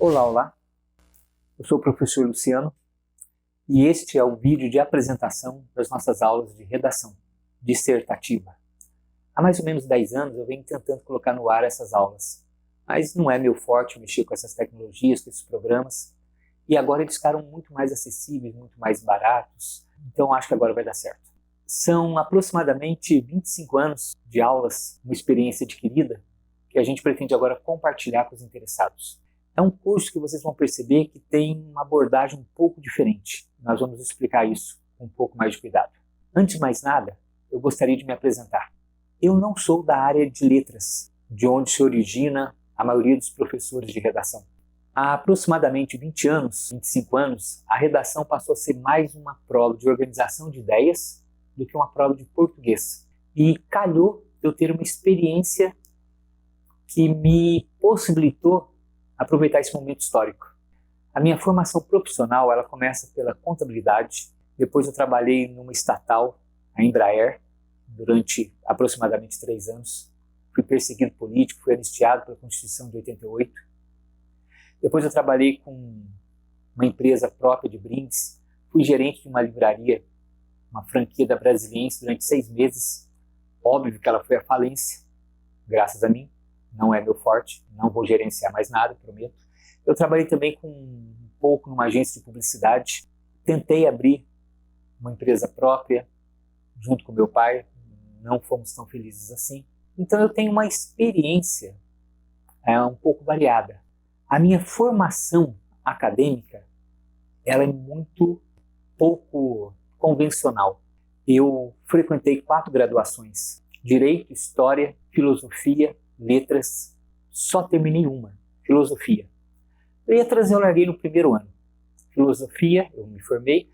Olá, olá, eu sou o professor Luciano e este é o vídeo de apresentação das nossas aulas de redação dissertativa. Há mais ou menos 10 anos eu venho tentando colocar no ar essas aulas, mas não é meu forte mexer com essas tecnologias, com esses programas, e agora eles ficaram muito mais acessíveis, muito mais baratos, então acho que agora vai dar certo. São aproximadamente 25 anos de aulas, uma experiência adquirida, que a gente pretende agora compartilhar com os interessados. É um curso que vocês vão perceber que tem uma abordagem um pouco diferente. Nós vamos explicar isso com um pouco mais de cuidado. Antes de mais nada, eu gostaria de me apresentar. Eu não sou da área de letras, de onde se origina a maioria dos professores de redação. Há aproximadamente 20 anos, 25 anos, a redação passou a ser mais uma prova de organização de ideias do que uma prova de português. E calhou eu ter uma experiência que me possibilitou aproveitar esse momento histórico. A minha formação profissional ela começa pela contabilidade, depois eu trabalhei numa estatal, a Embraer, durante aproximadamente 3 anos. Fui perseguido político, fui anistiado pela Constituição de 88. Depois eu trabalhei com uma empresa própria de brindes, fui gerente de uma livraria, uma franquia da Brasiliense durante 6 meses. Óbvio que ela foi à falência, graças a mim. Não é meu forte, não vou gerenciar mais nada, prometo. Eu trabalhei também um pouco numa agência de publicidade, tentei abrir uma empresa própria, junto com meu pai, não fomos tão felizes assim. Então eu tenho uma experiência um pouco variada. A minha formação acadêmica, ela é muito pouco convencional. Eu frequentei 4 graduações, Direito, História, Filosofia, Letras, só terminei uma, Filosofia. Letras eu larguei no primeiro ano. Filosofia, eu me formei.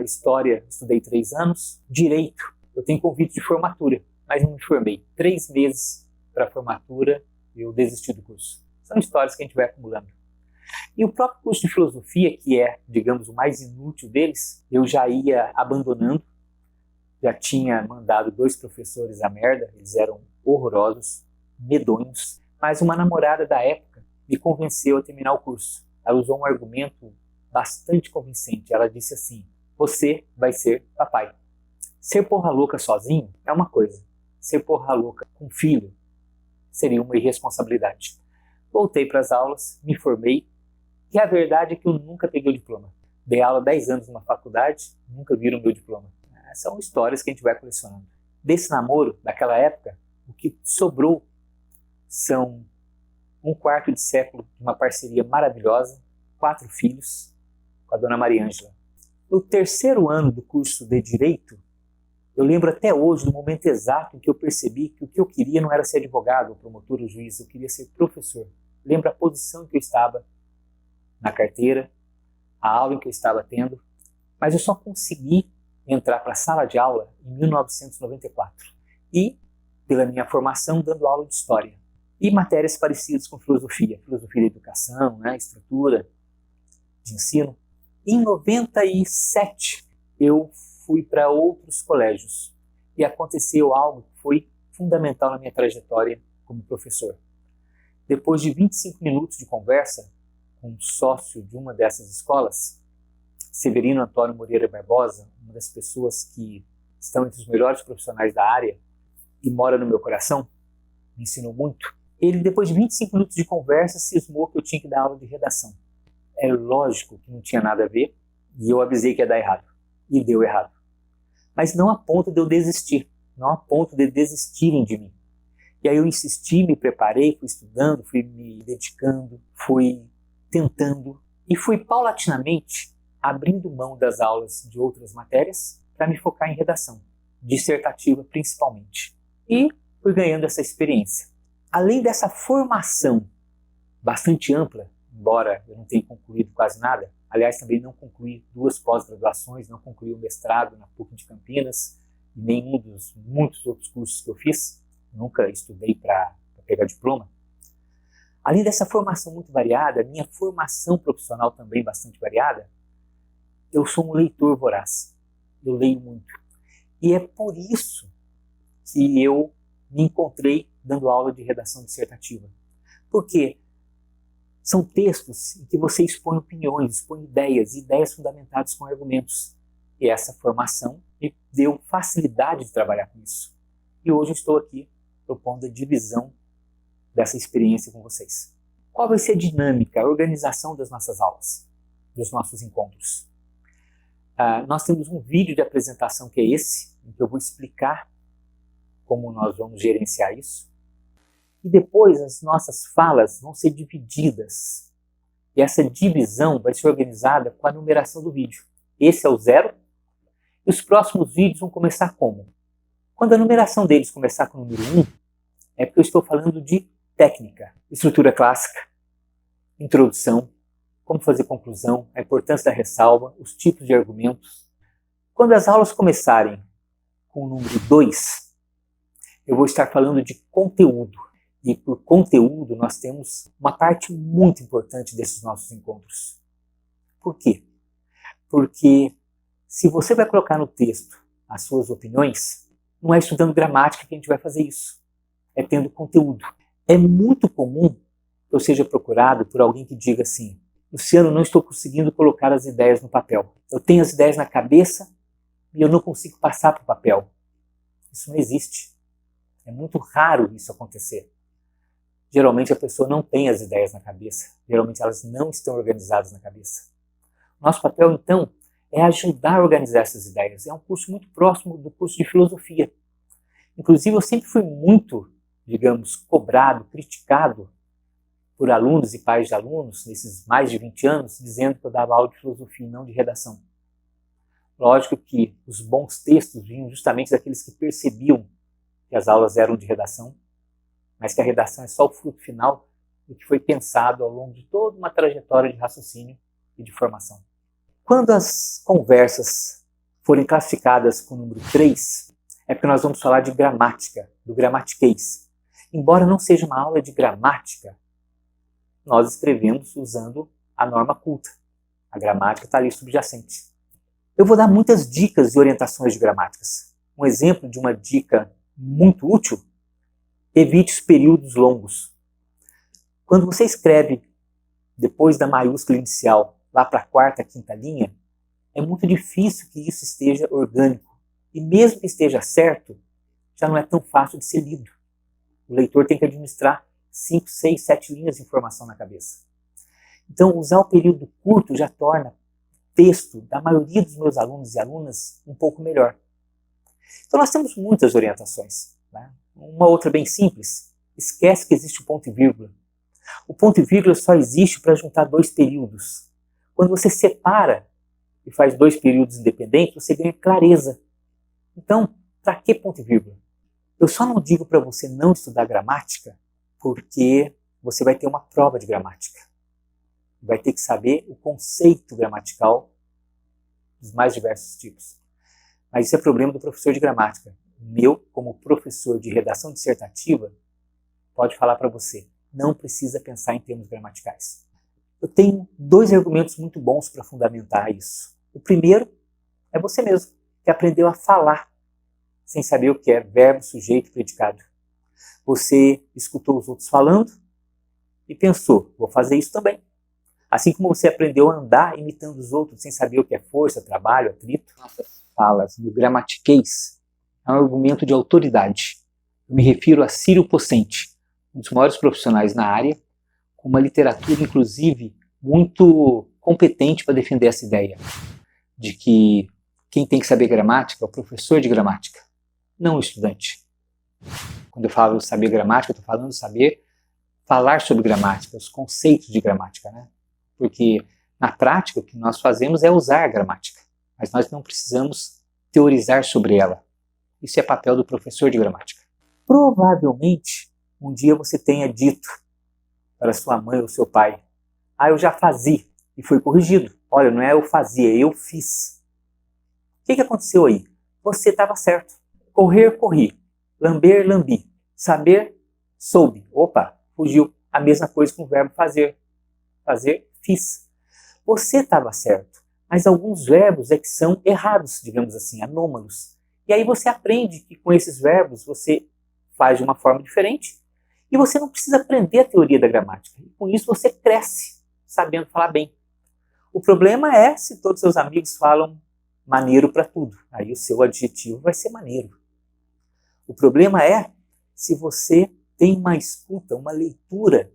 História, estudei 3 anos. Direito, eu tenho convite de formatura, mas não me formei. 3 meses para a formatura, eu desisti do curso. São histórias que a gente vai acumulando. E o próprio curso de Filosofia, que é, digamos, o mais inútil deles, eu já ia abandonando. Já tinha mandado 2 professores à merda, eles eram horrorosos, medonhos, mas uma namorada da época me convenceu a terminar o curso. Ela usou um argumento bastante convincente. Ela disse assim: você vai ser papai. Ser porra louca sozinho é uma coisa. Ser porra louca com filho seria uma irresponsabilidade. Voltei para as aulas, me formei, e a verdade é que eu nunca peguei o diploma. Dei aula 10 anos numa faculdade, nunca viram meu diploma. São histórias que a gente vai colecionando. Desse namoro, daquela época, o que sobrou são 1/4 de século de uma parceria maravilhosa, 4 filhos, com a dona Maria Ângela. No 3º ano do curso de Direito, eu lembro até hoje do momento exato em que eu percebi que o que eu queria não era ser advogado, ou promotor, ou juiz, eu queria ser professor. Lembro a posição em que eu estava na carteira, a aula em que eu estava tendo, mas eu só consegui entrar para a sala de aula em 1994. E pela minha formação dando aula de História. E matérias parecidas com Filosofia. Filosofia da Educação, estrutura de ensino. Em 97 eu fui para outros colégios. E aconteceu algo que foi fundamental na minha trajetória como professor. Depois de 25 minutos de conversa com um sócio de uma dessas escolas, Severino Antônio Moreira Barbosa, uma das pessoas que estão entre os melhores profissionais da área e mora no meu coração, me ensinou muito. Ele, depois de 25 minutos de conversa, cismou que eu tinha que dar aula de redação. É lógico que não tinha nada a ver, e eu avisei que ia dar errado. E deu errado. Mas não a ponto de eu desistir, não a ponto de desistirem de mim. E aí eu insisti, me preparei, fui estudando, fui me dedicando, fui tentando, e fui paulatinamente abrindo mão das aulas de outras matérias para me focar em redação, dissertativa principalmente. E fui ganhando essa experiência. Além dessa formação bastante ampla, embora eu não tenha concluído quase nada, aliás, também não concluí 2 pós-graduações, não concluí o mestrado na PUC de Campinas, e nenhum dos muitos outros cursos que eu fiz, nunca estudei para pegar diploma. Além dessa formação muito variada, minha formação profissional também bastante variada, eu sou um leitor voraz, eu leio muito. E é por isso que eu me encontrei dando aula de redação dissertativa. Porque São textos em que você expõe opiniões, expõe ideias, ideias fundamentadas com argumentos. E essa formação me deu facilidade de trabalhar com isso. E hoje eu estou aqui propondo a divisão dessa experiência com vocês. Qual vai ser a dinâmica, a organização das nossas aulas, dos nossos encontros? Nós temos um vídeo de apresentação que é esse, em que eu vou explicar como nós vamos gerenciar isso. E depois as nossas falas vão ser divididas. E essa divisão vai ser organizada com a numeração do vídeo. Esse é o 0. E os próximos vídeos vão começar como? Quando a numeração deles começar com o número 1, é porque eu estou falando de técnica, estrutura clássica, introdução, como fazer conclusão, a importância da ressalva, os tipos de argumentos. Quando as aulas começarem com o número 2, eu vou estar falando de conteúdo. E por conteúdo nós temos uma parte muito importante desses nossos encontros. Por quê? Porque se você vai colocar no texto as suas opiniões, não é estudando gramática que a gente vai fazer isso. É tendo conteúdo. É muito comum que eu seja procurado por alguém que diga assim: Luciano, não estou conseguindo colocar as ideias no papel. Eu tenho as ideias na cabeça e eu não consigo passar para o papel. Isso não existe. É muito raro isso acontecer. Geralmente a pessoa não tem as ideias na cabeça. Geralmente elas não estão organizadas na cabeça. Nosso papel, então, é ajudar a organizar essas ideias. É um curso muito próximo do curso de filosofia. Inclusive, eu sempre fui muito, digamos, cobrado, criticado por alunos e pais de alunos, nesses mais de 20 anos, dizendo que eu dava aula de filosofia e não de redação. Lógico que os bons textos vinham justamente daqueles que percebiam que as aulas eram de redação, mas que a redação é só o fruto final do que foi pensado ao longo de toda uma trajetória de raciocínio e de formação. Quando as conversas forem classificadas com o número 3, é porque nós vamos falar de gramática, do gramatiquês. Embora não seja uma aula de gramática, nós escrevemos usando a norma culta. A gramática está ali subjacente. Eu vou dar muitas dicas e orientações de gramáticas. Um exemplo de uma dica muito útil: evite os períodos longos. Quando você escreve depois da maiúscula inicial, lá para a quarta, quinta linha, é muito difícil que isso esteja orgânico. E mesmo que esteja certo, já não é tão fácil de ser lido. O leitor tem que administrar 5, 6, 7 linhas de informação na cabeça. Então, usar o período curto já torna o texto da maioria dos meus alunos e alunas um pouco melhor. Então, nós temos muitas orientações, né? Uma outra bem simples: esquece que existe o ponto e vírgula. O ponto e vírgula só existe para juntar 2 períodos. Quando você separa e faz 2 períodos independentes, você ganha clareza. Então, para que ponto e vírgula? Eu só não digo para você não estudar gramática porque você vai ter uma prova de gramática. Vai ter que saber o conceito gramatical dos mais diversos tipos. Mas isso é problema do professor de gramática. Meu, como professor de redação dissertativa, pode falar para você: não precisa pensar em termos gramaticais. Eu tenho 2 argumentos muito bons para fundamentar isso. O primeiro é você mesmo, que aprendeu a falar sem saber o que é verbo, sujeito e predicado. Você escutou os outros falando e pensou: vou fazer isso também. Assim como você aprendeu a andar imitando os outros sem saber o que é força, trabalho, atrito. Nossas falas no gramatiquês é um argumento de autoridade. Eu me refiro a Círio Pocente, um dos maiores profissionais na área, com uma literatura, inclusive, muito competente para defender essa ideia de que quem tem que saber gramática é o professor de gramática, não o estudante. Quando eu falo saber gramática, eu estou falando saber falar sobre gramática, os conceitos de gramática, né? Porque na prática o que nós fazemos é usar a gramática, mas nós não precisamos teorizar sobre ela. Isso é papel do professor de gramática. Provavelmente um dia você tenha dito para sua mãe ou seu pai: ah, eu já fazia, e foi corrigido. Olha, não é eu fazia, eu fiz. O que aconteceu aí? Você estava certo. Correr, corri. Lamber, lambi. Saber, soube. Opa, fugiu. A mesma coisa com o verbo fazer. Fazer, fiz. Você estava certo, mas alguns verbos é que são errados, digamos assim, anômalos. E aí você aprende que com esses verbos você faz de uma forma diferente E você não precisa aprender a teoria da gramática. E com isso você cresce sabendo falar bem. O problema é se todos seus amigos falam maneiro para tudo. Aí o seu adjetivo vai ser maneiro. O problema é se você tem uma escuta, uma leitura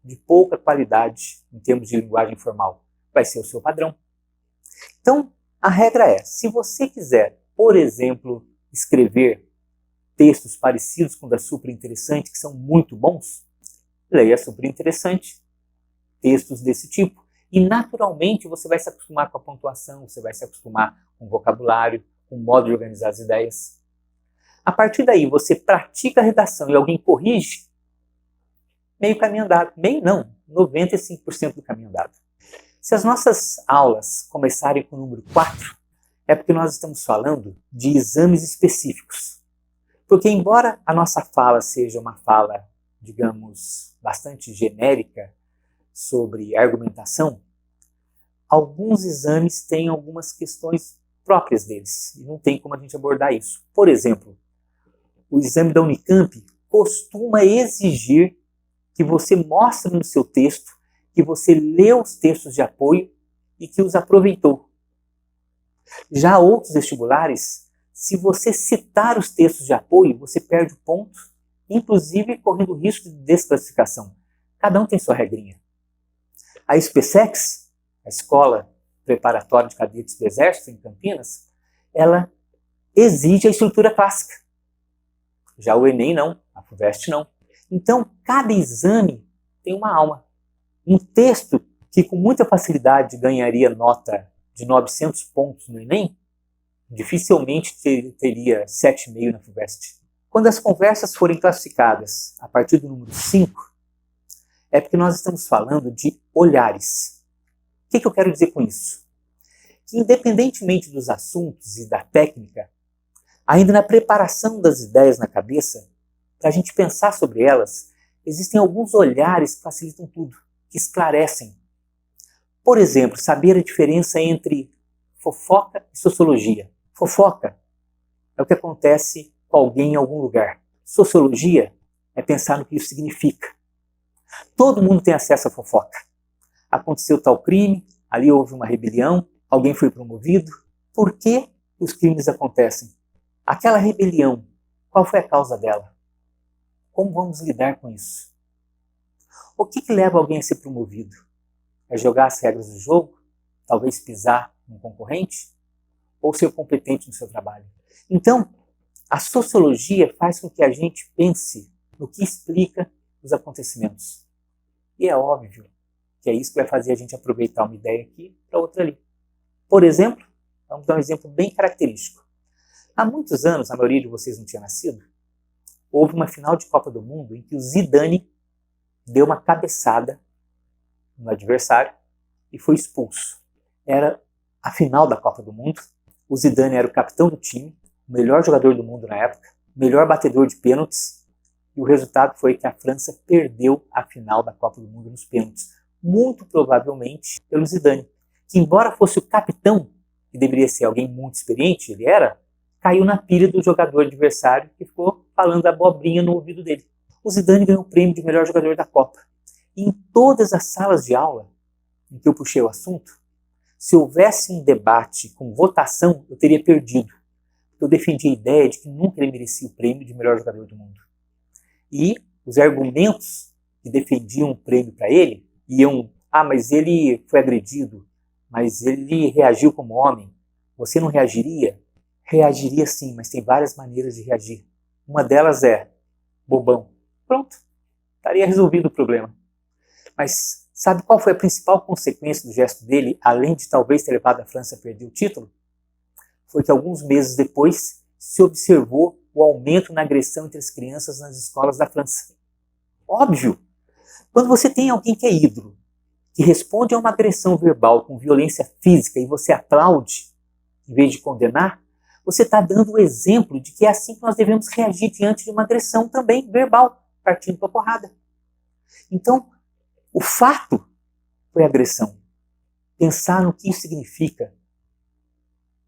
de pouca qualidade em termos de linguagem formal. Vai ser o seu padrão. Então, a regra é, se você quiser, por exemplo, escrever textos parecidos com o da Super Interessante, que são muito bons, leia Super Interessante, textos desse tipo. E naturalmente você vai se acostumar com a pontuação, você vai se acostumar com o vocabulário, com o modo de organizar as ideias. A partir daí você pratica a redação e alguém corrige, meio caminho andado. Meio não, 95% do caminho andado. Se as nossas aulas começarem com o número 4, é porque nós estamos falando de exames específicos. Porque embora a nossa fala seja uma fala, digamos, bastante genérica sobre argumentação, alguns exames têm algumas questões próprias deles. E não tem como a gente abordar isso. Por exemplo, o exame da Unicamp costuma exigir que você mostre no seu texto que você leu os textos de apoio e que os aproveitou. Já outros vestibulares, se você citar os textos de apoio, você perde o ponto, inclusive correndo o risco de desclassificação. Cada um tem sua regrinha. A SPSEX, a Escola Preparatória de Cadetes do Exército, em Campinas, ela exige a estrutura clássica. Já o Enem não, a FUVEST não. Então, cada exame tem uma alma. Um texto que com muita facilidade ganharia nota de 900 pontos no Enem, dificilmente teria 7,5 na FUVEST. Quando as conversas forem classificadas a partir do número 5, é porque nós estamos falando de olhares. O que eu quero dizer com isso? Que independentemente dos assuntos e da técnica, ainda na preparação das ideias na cabeça, para a gente pensar sobre elas, existem alguns olhares que facilitam tudo, que esclarecem. Por exemplo, saber a diferença entre fofoca e sociologia. Fofoca é o que acontece com alguém em algum lugar. Sociologia é pensar no que isso significa. Todo mundo tem acesso à fofoca. Aconteceu tal crime, ali houve uma rebelião, alguém foi promovido. Por que os crimes acontecem? Aquela rebelião, qual foi a causa dela? Como vamos lidar com isso? O que leva alguém a ser promovido? É jogar as regras do jogo? Talvez pisar num concorrente? Ou ser competente no seu trabalho? Então, a sociologia faz com que a gente pense no que explica os acontecimentos. E é óbvio que é isso que vai fazer a gente aproveitar uma ideia aqui para outra ali. Por exemplo, vamos dar um exemplo bem característico. Há muitos anos, a maioria de vocês não tinha nascido, houve uma final de Copa do Mundo em que o Zidane deu uma cabeçada no adversário e foi expulso. Era a final da Copa do Mundo, o Zidane era o capitão do time, o melhor jogador do mundo na época, o melhor batedor de pênaltis, e o resultado foi que a França perdeu a final da Copa do Mundo nos pênaltis, muito provavelmente pelo Zidane, que embora fosse o capitão, que deveria ser alguém muito experiente, ele era, caiu na pilha do jogador adversário que ficou falando abobrinha no ouvido dele. O Zidane ganhou o prêmio de melhor jogador da Copa. E em todas as salas de aula em que eu puxei o assunto, se houvesse um debate com votação, eu teria perdido. Eu defendi a ideia de que nunca ele merecia o prêmio de melhor jogador do mundo. E os argumentos que defendiam o prêmio para ele iam, mas ele foi agredido, mas ele reagiu como homem. Você não reagiria? Reagiria sim, mas tem várias maneiras de reagir. Uma delas é bobão. Pronto, estaria resolvido o problema. Mas sabe qual foi a principal consequência do gesto dele, além de talvez ter levado a França a perder o título? Foi que alguns meses depois se observou o aumento na agressão entre as crianças nas escolas da França. Óbvio! Quando você tem alguém que é ídolo, que responde a uma agressão verbal com violência física e você aplaude, em vez de condenar, você está dando o exemplo de que é assim que nós devemos reagir diante de uma agressão também verbal, partindo para a porrada. Então, o fato foi agressão. Pensar no que isso significa,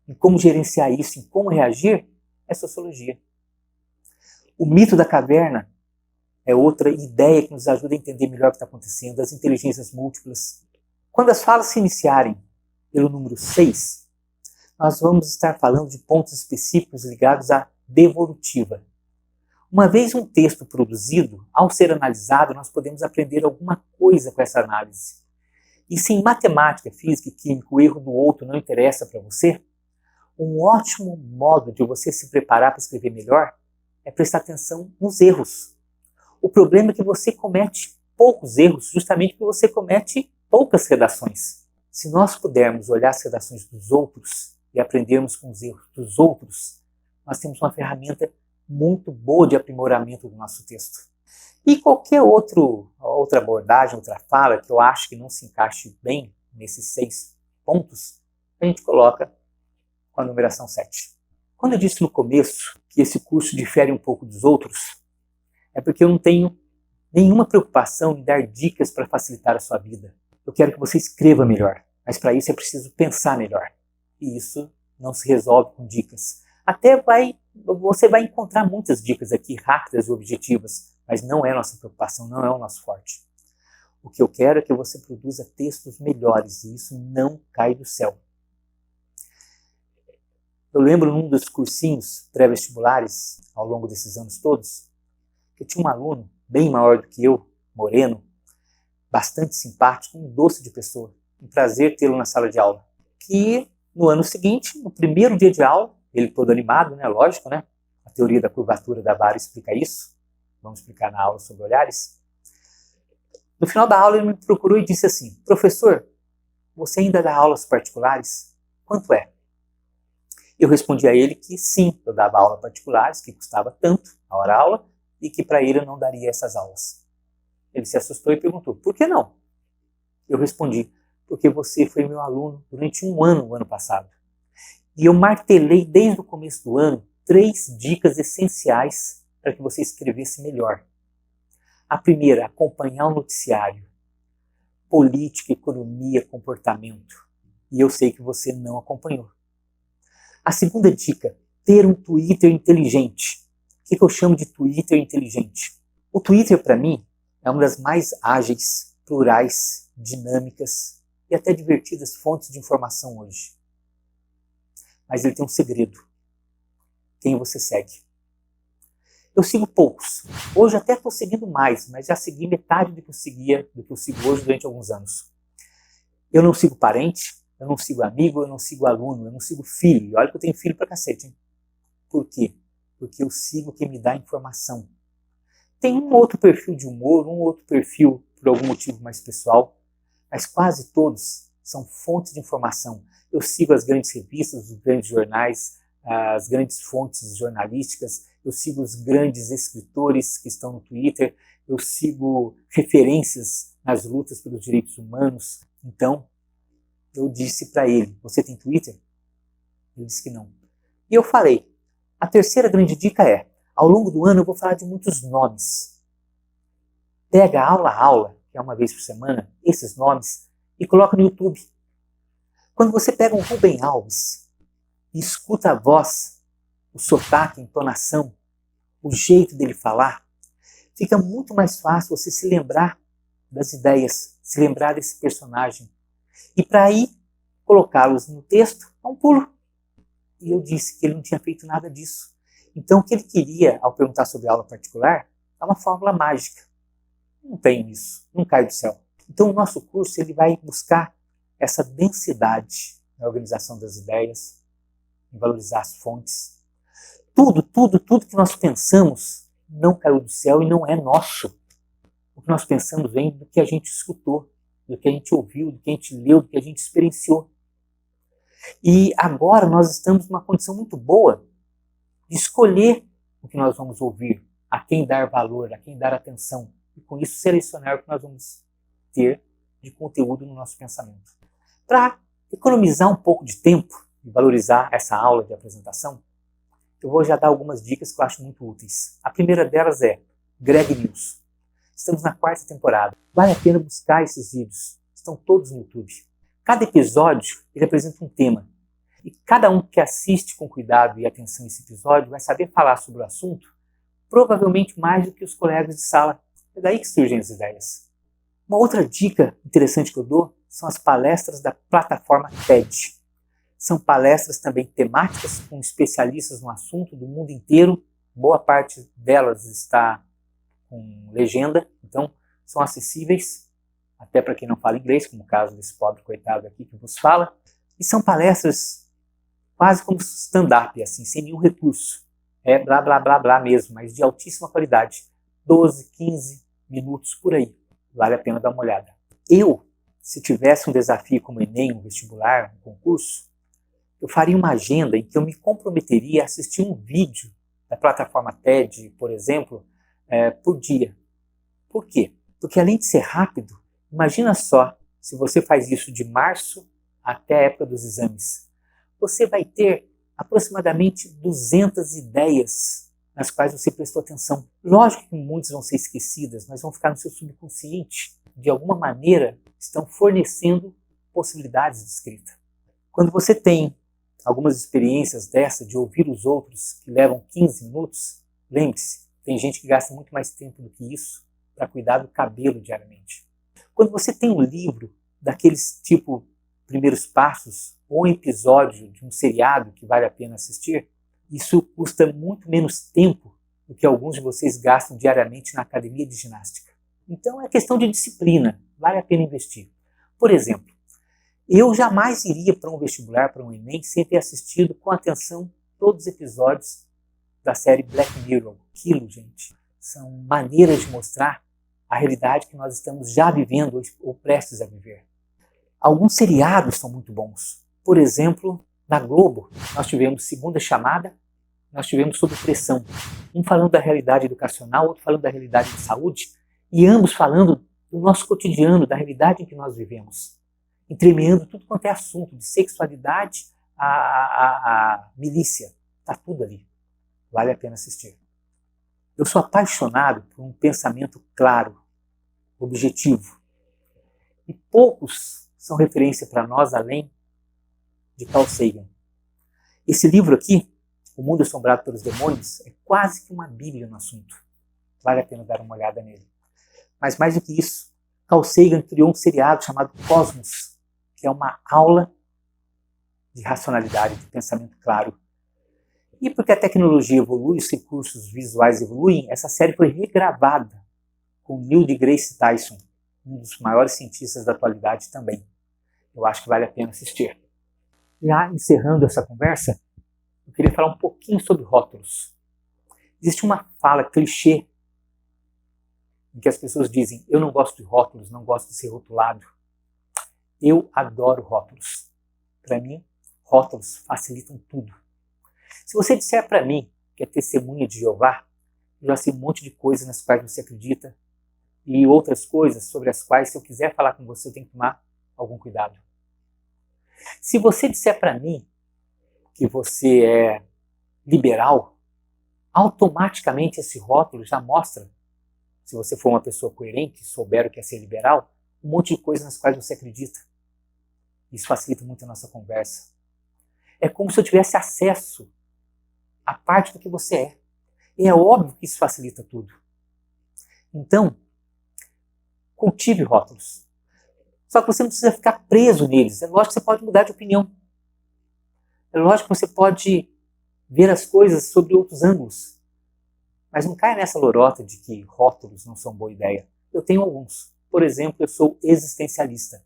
em como gerenciar isso, em como reagir, é sociologia. O mito da caverna é outra ideia que nos ajuda a entender melhor o que está acontecendo, as inteligências múltiplas. Quando as falas se iniciarem pelo número 6, nós vamos estar falando de pontos específicos ligados à devolutiva. Uma vez um texto produzido, ao ser analisado, nós podemos aprender alguma coisa com essa análise. E se em matemática, física e química o erro do outro não interessa para você, um ótimo modo de você se preparar para escrever melhor é prestar atenção nos erros. O problema é que você comete poucos erros justamente porque você comete poucas redações. Se nós pudermos olhar as redações dos outros e aprendermos com os erros dos outros, nós temos uma ferramenta muito boa de aprimoramento do nosso texto. E qualquer outra abordagem, outra fala que eu acho que não se encaixe bem nesses 6 pontos, a gente coloca com a numeração 7. Quando eu disse no começo que esse curso difere um pouco dos outros, é porque eu não tenho nenhuma preocupação em dar dicas para facilitar a sua vida. Eu quero que você escreva melhor, mas para isso é preciso pensar melhor. E isso não se resolve com dicas. Você vai encontrar muitas dicas aqui, rápidas e objetivas, mas não é nossa preocupação, não é o nosso forte. O que eu quero é que você produza textos melhores, e isso não cai do céu. Eu lembro num dos cursinhos pré-vestibulares, ao longo desses anos todos, que tinha um aluno bem maior do que eu, moreno, bastante simpático, um doce de pessoa. Um prazer tê-lo na sala de aula. Que no ano seguinte, no primeiro dia de aula, ele todo animado, né? Lógico, né? A teoria da curvatura da vara explica isso. Vamos explicar na aula sobre olhares. No final da aula ele me procurou e disse assim: professor, você ainda dá aulas particulares? Quanto é? Eu respondi a ele que sim, eu dava aulas particulares, que custava tanto a hora-aula, e que para ele eu não daria essas aulas. Ele se assustou e perguntou: por que não? Eu respondi: porque você foi meu aluno durante um ano, o ano passado. E eu martelei desde o começo do ano 3 dicas essenciais para que você escrevesse melhor. A primeira, acompanhar o noticiário. Política, economia, comportamento. E eu sei que você não acompanhou. A segunda dica, ter um Twitter inteligente. O que eu chamo de Twitter inteligente? O Twitter, para mim, é uma das mais ágeis, plurais, dinâmicas e até divertidas fontes de informação hoje. Mas ele tem um segredo. Quem você segue? Eu sigo poucos. Hoje até estou seguindo mais, mas já segui metade do que eu sigo hoje durante alguns anos. Eu não sigo parente, eu não sigo amigo, eu não sigo aluno, eu não sigo filho. E olha que eu tenho filho pra cacete, hein? Por quê? Porque eu sigo quem me dá informação. Tem um outro perfil de humor, um outro perfil por algum motivo mais pessoal, mas quase todos são fontes de informação. Eu sigo as grandes revistas, os grandes jornais, as grandes fontes jornalísticas, eu sigo os grandes escritores que estão no Twitter, eu sigo referências nas lutas pelos direitos humanos. Então, eu disse para ele: você tem Twitter? Ele disse que não. E eu falei: a terceira grande dica é, ao longo do ano eu vou falar de muitos nomes. Pega aula a aula, que é uma vez por semana, esses nomes, e coloca no YouTube. Quando você pega um Rubem Alves e escuta a voz, o sotaque, a entonação, o jeito dele falar, fica muito mais fácil você se lembrar das ideias, se lembrar desse personagem. E para aí colocá-los no texto, é um pulo. E eu disse que ele não tinha feito nada disso. Então o que ele queria, ao perguntar sobre aula particular, é uma fórmula mágica. Não tem isso, não cai do céu. Então o nosso curso ele vai buscar essa densidade na organização das ideias, em valorizar as fontes. Tudo que nós pensamos não caiu do céu e não é nosso. O que nós pensamos vem do que a gente escutou, do que a gente ouviu, do que a gente leu, do que a gente experienciou. E agora nós estamos numa condição muito boa de escolher o que nós vamos ouvir, a quem dar valor, a quem dar atenção, e com isso selecionar o que nós vamos ter de conteúdo no nosso pensamento. Para economizar um pouco de tempo e valorizar essa aula de apresentação, eu vou já dar algumas dicas que eu acho muito úteis. A primeira delas é Greg News. Estamos na 4ª temporada. Vale a pena buscar esses vídeos. Estão todos no YouTube. Cada episódio ele apresenta um tema. E cada um que assiste com cuidado e atenção esse episódio vai saber falar sobre o assunto provavelmente mais do que os colegas de sala. É daí que surgem as ideias. Uma outra dica interessante que eu dou são as palestras da plataforma TED. São palestras também temáticas com especialistas no assunto do mundo inteiro. Boa parte delas está com legenda, então são acessíveis até para quem não fala inglês, como o caso desse pobre coitado aqui que vos fala. E são palestras quase como stand-up, assim, sem nenhum recurso. É blá blá blá blá mesmo, mas de altíssima qualidade. 12, 15 minutos por aí. Vale a pena dar uma olhada. Eu, se tivesse um desafio como Enem, um vestibular, um concurso, eu faria uma agenda em que eu me comprometeria a assistir um vídeo da plataforma TED, por exemplo, por dia. Por quê? Porque além de ser rápido, imagina só, se você faz isso de março até a época dos exames, você vai ter aproximadamente 200 ideias nas quais você prestou atenção. Lógico que muitas vão ser esquecidas, mas vão ficar no seu subconsciente. De alguma maneira, estão fornecendo possibilidades de escrita. Quando você tem algumas experiências dessa, de ouvir os outros, que levam 15 minutos, lembre-se, tem gente que gasta muito mais tempo do que isso para cuidar do cabelo diariamente. Quando você tem um livro daqueles tipo Primeiros Passos, ou um episódio de um seriado que vale a pena assistir, isso custa muito menos tempo do que alguns de vocês gastam diariamente na academia de ginástica. Então é questão de disciplina, vale a pena investir. Por exemplo, eu jamais iria para um vestibular, para um Enem, sem ter assistido com atenção todos os episódios da série Black Mirror. Aquilo, gente, são maneiras de mostrar a realidade que nós estamos já vivendo ou prestes a viver. Alguns seriados são muito bons. Por exemplo, na Globo, nós tivemos Segunda Chamada, nós tivemos Sob Pressão. Um falando da realidade educacional, outro falando da realidade de saúde, e ambos falando do nosso cotidiano, da realidade em que nós vivemos. Entremeando tudo quanto é assunto, de sexualidade a milícia. Está tudo ali. Vale a pena assistir. Eu sou apaixonado por um pensamento claro, objetivo. E poucos são referência para nós além de Carl Sagan. Esse livro aqui, O Mundo Assombrado pelos Demônios, é quase que uma bíblia no assunto. Vale a pena dar uma olhada nele. Mas mais do que isso, Carl Sagan criou um seriado chamado Cosmos, que é uma aula de racionalidade, de pensamento claro. E porque a tecnologia evolui, os recursos visuais evoluem, essa série foi regravada com Neil deGrasse Tyson, um dos maiores cientistas da atualidade também. Eu acho que vale a pena assistir. Já encerrando essa conversa, eu queria falar um pouquinho sobre rótulos. Existe uma fala clichê em que as pessoas dizem: eu não gosto de rótulos, não gosto de ser rotulado. Eu adoro rótulos. Para mim, rótulos facilitam tudo. Se você disser para mim que é testemunha de Jeová, eu já sei um monte de coisas nas quais você acredita e outras coisas sobre as quais, se eu quiser falar com você, eu tenho que tomar algum cuidado. Se você disser para mim que você é liberal, automaticamente esse rótulo já mostra, se você for uma pessoa coerente, souber o que é ser liberal, um monte de coisas nas quais você acredita. Isso facilita muito a nossa conversa. É como se eu tivesse acesso à parte do que você é. E é óbvio que isso facilita tudo. Então, cultive rótulos. Só que você não precisa ficar preso neles. É lógico que você pode mudar de opinião. É lógico que você pode ver as coisas sob outros ângulos. Mas não caia nessa lorota de que rótulos não são boa ideia. Eu tenho alguns. Por exemplo, eu sou existencialista.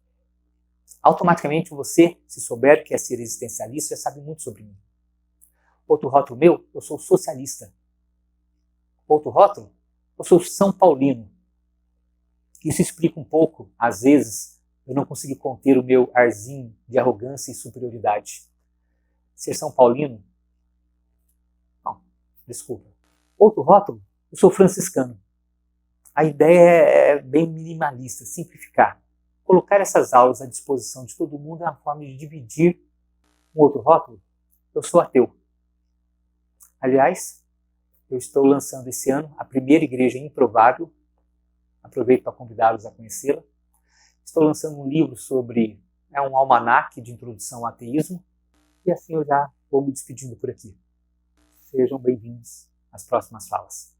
Automaticamente você, se souber o que é ser existencialista, já sabe muito sobre mim. Outro rótulo meu, eu sou socialista. Outro rótulo, eu sou São Paulino. Isso explica um pouco, às vezes, eu não consegui conter o meu arzinho de arrogância e superioridade. Ser São Paulino? Não, desculpa. Outro rótulo, eu sou franciscano. A ideia é bem minimalista, simplificar. Colocar essas aulas à disposição de todo mundo é uma forma de dividir. Um outro rótulo, eu sou ateu. Aliás, eu estou lançando esse ano a primeira igreja improvável. Aproveito para convidá-los a conhecê-la. Estou lançando um livro sobre um almanaque de introdução ao ateísmo. E assim eu já vou me despedindo por aqui. Sejam bem-vindos às próximas falas.